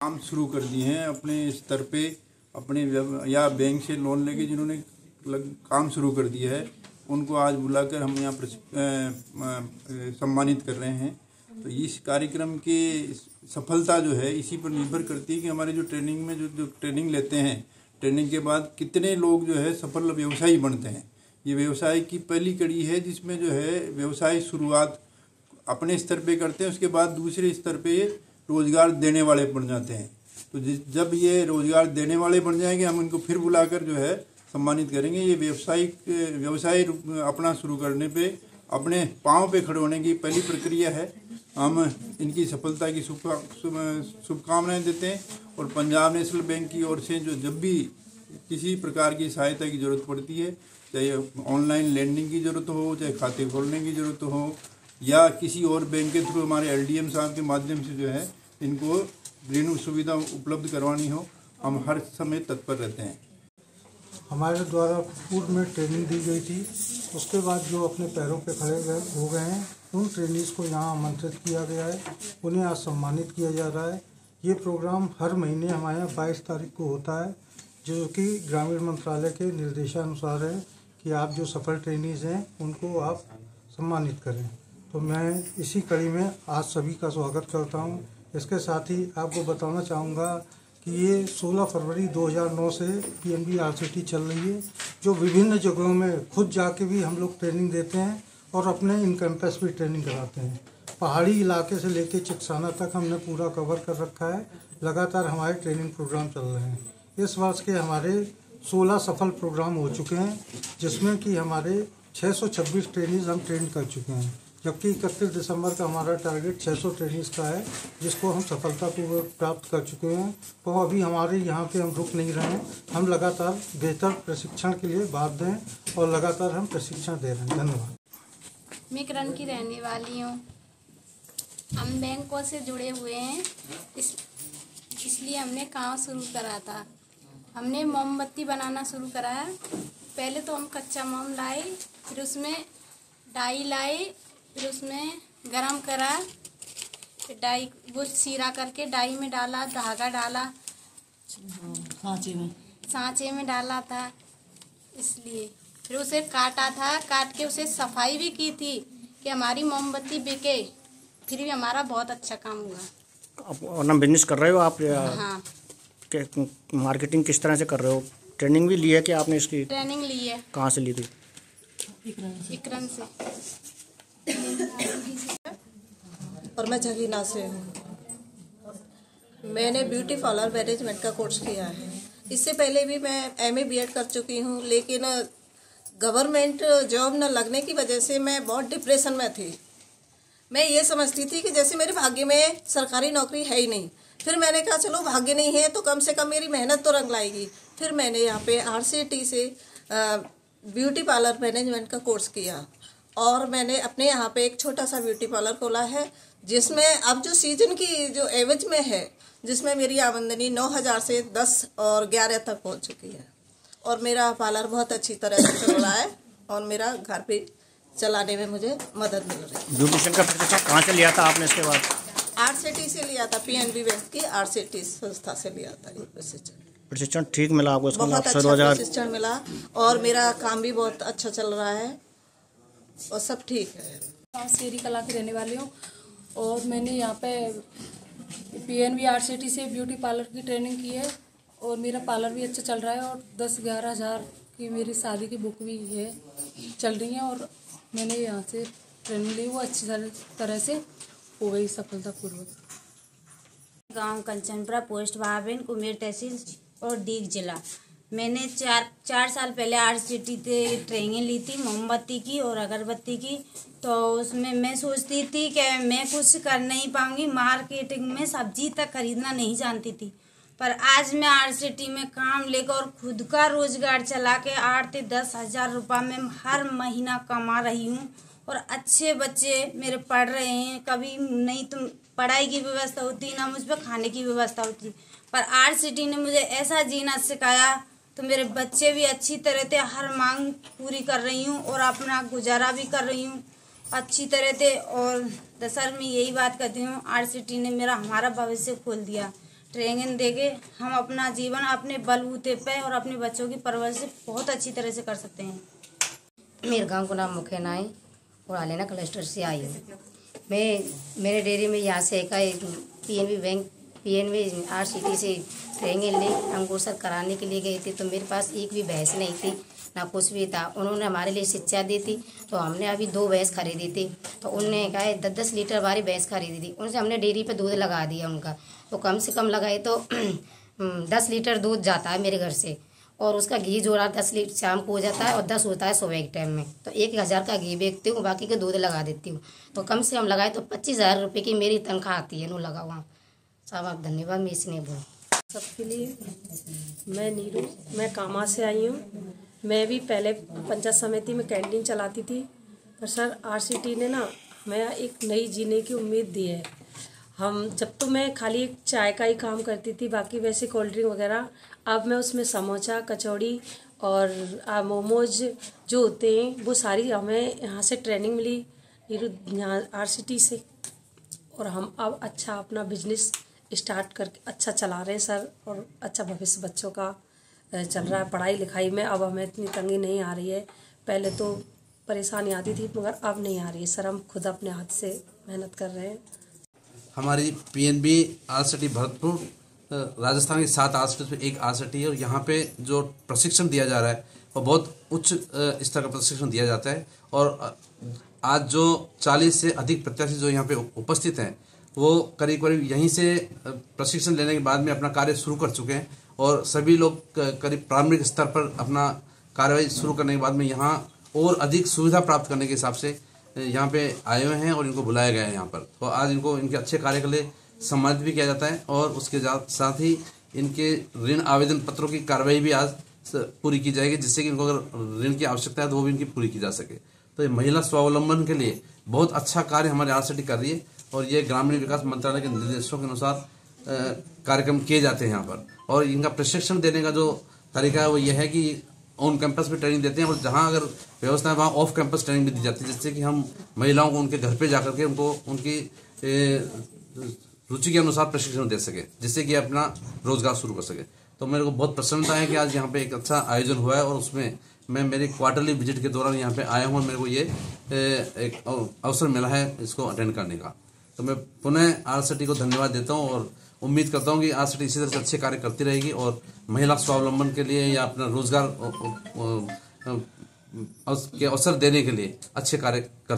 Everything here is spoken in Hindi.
काम शुरू कर दिए हैं अपने स्तर पे, अपने या बैंक से लोन लेके जिन्होंने काम शुरू कर दिया है उनको आज बुलाकर हम यहाँ पर सम्मानित कर रहे हैं। तो इस कार्यक्रम की सफलता जो है इसी पर निर्भर करती है कि हमारे जो ट्रेनिंग में जो ट्रेनिंग लेते हैं, ट्रेनिंग के बाद कितने लोग जो है सफल व्यवसायी बनते हैं। ये व्यवसाय की पहली कड़ी है जिसमें जो है व्यवसाय शुरुआत अपने स्तर पे करते हैं, उसके बाद दूसरे स्तर पे रोजगार देने वाले बन जाते हैं। तो जब ये रोजगार देने वाले बन जाएंगे हम इनको फिर बुलाकर जो है सम्मानित करेंगे। ये व्यवसाय अपना शुरू करने पे अपने पाँव पे खड़े होने की पहली प्रक्रिया है। हम इनकी सफलता की शुभकामनाएं देते हैं और पंजाब नेशनल बैंक की ओर से जो जब भी किसी प्रकार की सहायता की जरूरत पड़ती है, चाहे ऑनलाइन लेंडिंग की जरूरत हो, चाहे खाते खोलने की जरूरत हो या किसी और बैंक के थ्रू हमारे LDM साहब के माध्यम से जो है इनको ऋण सुविधा उपलब्ध करवानी हो, हम हर समय तत्पर रहते हैं। हमारे द्वारा पूर्व में ट्रेनिंग दी गई थी, उसके बाद जो अपने पैरों पे खड़े हो गए हैं उन ट्रेनीज़ को यहाँ आमंत्रित किया गया है, उन्हें आज सम्मानित किया जा रहा है। ये प्रोग्राम हर महीने हमारे यहाँ 22 तारीख को होता है, जो कि ग्रामीण मंत्रालय के निर्देशानुसार है कि आप जो सफल ट्रेनीज़ हैं उनको आप सम्मानित करें। तो मैं इसी कड़ी में आज सभी का स्वागत करता हूँ। इसके साथ ही आपको बताना चाहूँगा कि ये 16 फरवरी 2009 से PNB RCT चल रही है, जो विभिन्न जगहों में खुद जाके भी हम लोग ट्रेनिंग देते हैं और अपने इन कैंपस भी ट्रेनिंग कराते हैं। पहाड़ी इलाके से लेके चिकसाना तक हमने पूरा कवर कर रखा है। लगातार हमारे ट्रेनिंग प्रोग्राम चल रहे हैं। इस वर्ष के हमारे 16 सफल प्रोग्राम हो चुके हैं, जिसमें कि हमारे 626 ट्रेनीज़ हम ट्रेन कर चुके हैं, जबकि 31 दिसंबर का हमारा टारगेट 600 ट्रेनीज़ का है, जिसको हम सफलतापूर्वक प्राप्त कर चुके हैं। तो अभी हमारे यहाँ पे हम रुक नहीं रहे हैं, हम लगातार बेहतर प्रशिक्षण के लिए बाध्य हैं और लगातार हम प्रशिक्षण दे रहे हैं। धन्यवाद। मैं करण की रहने वाली हूँ। हम बैंकों से जुड़े हुए हैं, इसलिए हमने काम शुरू करा था। हमने मोमबत्ती बनाना शुरू कराया। पहले तो हम कच्चा मोम लाए, फिर उसमें डाई लाए, फिर उसमें गरम करा, फिर डाई वो सीरा करके डाई में डाला, धागा डाला, सांचे में डाला था, इसलिए फिर उसे काटा था, काट के उसे सफाई भी की थी कि हमारी मोमबत्ती बिके। फिर भी हमारा बहुत अच्छा काम हुआ। अपना बिजनेस कर रहे हो आप? हाँ। मार्केटिंग किस तरह से कर रहे हो? ट्रेनिंग भी ली है कि आपने इसकी? ट्रेनिंग ली है। कहाँ से ली थी? विक्रम से। और मैं जगीना से हूँ। मैंने ब्यूटी पार्लर मैनेजमेंट का कोर्स किया है। इससे पहले भी मैं MA BEd कर चुकी हूँ, लेकिन गवर्नमेंट जॉब न लगने की वजह से मैं बहुत डिप्रेशन में थी। मैं ये समझती थी कि जैसे मेरे भाग्य में सरकारी नौकरी है ही नहीं। फिर मैंने कहा चलो भाग्य नहीं है तो कम से कम मेरी मेहनत तो रंग लाएगी। फिर मैंने यहाँ पे RCT से ब्यूटी पार्लर मैनेजमेंट का कोर्स किया और मैंने अपने यहाँ पे एक छोटा सा ब्यूटी पार्लर खोला है, जिसमें अब जो सीजन की जो एवज में है, जिसमें मेरी आमदनी 9,000 से 10 और 11 तक पहुँच चुकी है और मेरा पार्लर बहुत अच्छी तरह से चल रहा है और मेरा घर पे चलाने में मुझे मदद मिल रही है। ब्यूटिशियन का प्रशिक्षण कहाँ से लिया था आपने? इसके बाद RCT से लिया था, PNB बैंक की RCT संस्था से लिया था। ये प्रशिक्षण ठीक मिला आपको? बहुत अच्छा प्रशिक्षण मिला और मेरा काम भी बहुत अच्छा चल रहा है और सब ठीक है। मैं शेरी कला की रहने वाली हूँ और मैंने यहाँ पे PNB RCT से ब्यूटी पार्लर की ट्रेनिंग की है और मेरा पार्लर भी अच्छा चल रहा है और 10-11 हज़ार की मेरी शादी की बुक भी है चल रही है और मैंने यहाँ से ट्रेनिंग ली, वो अच्छी तरह से हो गई सफलतापूर्वक। गांव कंचनपुरा, पोस्ट भावेन, कुमेर तहसील और दीग जिला। मैंने चार साल पहले RCT से ट्रेनिंग ली थी मोमबत्ती की और अगरबत्ती की। तो उसमें मैं सोचती थी कि मैं कुछ कर नहीं पाऊंगी, मार्केटिंग में सब्जी तक खरीदना नहीं जानती थी। पर आज मैं RCT में काम लेकर खुद का रोजगार चला के 8 से 10 हज़ार रुपये में हर महीना कमा रही हूँ और अच्छे बच्चे मेरे पढ़ रहे हैं। कभी नहीं तो पढ़ाई की व्यवस्था होती ना मुझ पर खाने की व्यवस्था होती, पर RCT ने मुझे ऐसा जीना सिखाया तो मेरे बच्चे भी अच्छी तरह से हर मांग पूरी कर रही हूँ और अपना गुजारा भी कर रही हूँ अच्छी तरह से। और दरअसल मैं यही बात करती हूँ, RCT ने हमारा भविष्य खोल दिया। ट्रेनिंग देके हम अपना जीवन अपने बलबूते पे और अपने बच्चों की परवरिश बहुत अच्छी तरह से कर सकते हैं। मेरे गांव का नाम मुखेना है और आलेना क्लस्टर से आई हूँ। मैं मेरे डेयरी में यहाँ से एक PNB RCT से ट्रेनिंग ली, अंकुर कराने के लिए गई थी। तो मेरे पास एक भी भैंस नहीं थी, ना कुछ भी था। उन्होंने हमारे लिए शिक्षा दी थी। तो हमने अभी 2 भैंस खरीदी थी। तो उनने कहा 10-10 लीटर वाली भैंस खरीदी थी। उनसे हमने डेयरी पे दूध लगा दिया उनका। तो कम से कम लगाए तो 10 लीटर दूध जाता है मेरे घर से। और उसका घी जोड़ा 10 लीटर शाम को हो जाता है और 10 होता है सुबह के टाइम में। तो 1000 का घी बेचती हूँ, बाकी के दूध लगा देती हूँ। तो कम से कम लगाए तो 25,000 रुपये की मेरी तनख्वाह आती है। नो लगा हुआ साहब, आप धन्यवाद। मैं इसने बोल सबके लिए। मैं नीरू, मैं कामा से आई हूँ। मैं भी पहले पंचायत समिति में कैंटीन चलाती थी, पर सर RCT ने ना हमें एक नई जीने की उम्मीद दी है। हम जब तो मैं खाली एक चाय का ही काम करती थी, बाकी वैसे कोल्ड ड्रिंक वगैरह, अब मैं उसमें समोसा, कचौड़ी और मोमोज जो होते हैं वो सारी हमें यहाँ से ट्रेनिंग मिली यहाँ RCT से। और हम अब अच्छा अपना बिजनेस स्टार्ट करके अच्छा चला रहे हैं सर। और अच्छा भविष्य बच्चों का चल रहा है। पढ़ाई लिखाई में अब हमें इतनी तंगी नहीं आ रही है। पहले तो परेशानी आती थी, मगर अब नहीं आ रही है सर। हम खुद अपने हाथ से मेहनत कर रहे हैं। हमारी PNB RCT भरतपुर राजस्थान की 7 RCT में एक RCT है। और यहाँ पे जो प्रशिक्षण दिया जा रहा है वो बहुत उच्च स्तर का प्रशिक्षण दिया जाता है। और आज जो 40 से अधिक प्रत्याशी जो यहाँ पे उपस्थित हैं वो करीब करीब यहीं से प्रशिक्षण लेने के बाद में अपना कार्य शुरू कर चुके हैं। और सभी लोग करीब प्रारंभिक स्तर पर अपना कार्रवाई शुरू करने के बाद में यहाँ और अधिक सुविधा प्राप्त करने के हिसाब से यहाँ पे आए हुए हैं और इनको बुलाया गया है यहाँ पर। तो आज इनको इनके अच्छे कार्य के लिए सम्मानित भी किया जाता है। और उसके साथ ही इनके ऋण आवेदन पत्रों की कार्रवाई भी आज पूरी की जाएगी, जिससे कि इनको अगर ऋण की आवश्यकता है तो वो भी इनकी पूरी की जा सके। तो ये महिला स्वावलंबन के लिए बहुत अच्छा कार्य हमारे RCT कर रही है। और ये ग्रामीण विकास मंत्रालय के निर्देशों के अनुसार कार्यक्रम किए जाते हैं यहाँ पर। और इनका प्रशिक्षण देने का जो तरीका है वो ये है कि ऑन कैंपस भी ट्रेनिंग देते हैं, और जहाँ अगर व्यवस्था है वहाँ ऑफ कैंपस ट्रेनिंग भी दी जाती है, जिससे कि हम महिलाओं को उनके घर पे जाकर के उनको उनकी रुचि के अनुसार प्रशिक्षण दे सके, जिससे कि अपना रोजगार शुरू कर सके। तो मेरे को बहुत प्रसन्नता है कि आज यहाँ पे एक अच्छा आयोजन हुआ है। और उसमें मैं मेरी क्वार्टरली विजिट के दौरान यहाँ पे आया हूँ और मेरे को ये एक अवसर मिला है इसको अटेंड करने का। तो मैं पुनः RCT को धन्यवाद देता हूँ और उम्मीद करता हूँ कि RCT इसी तरह से अच्छे कार्य करती रहेगी और महिला स्वावलंबन के लिए या अपना रोजगार के अवसर देने के लिए अच्छे कार्य कर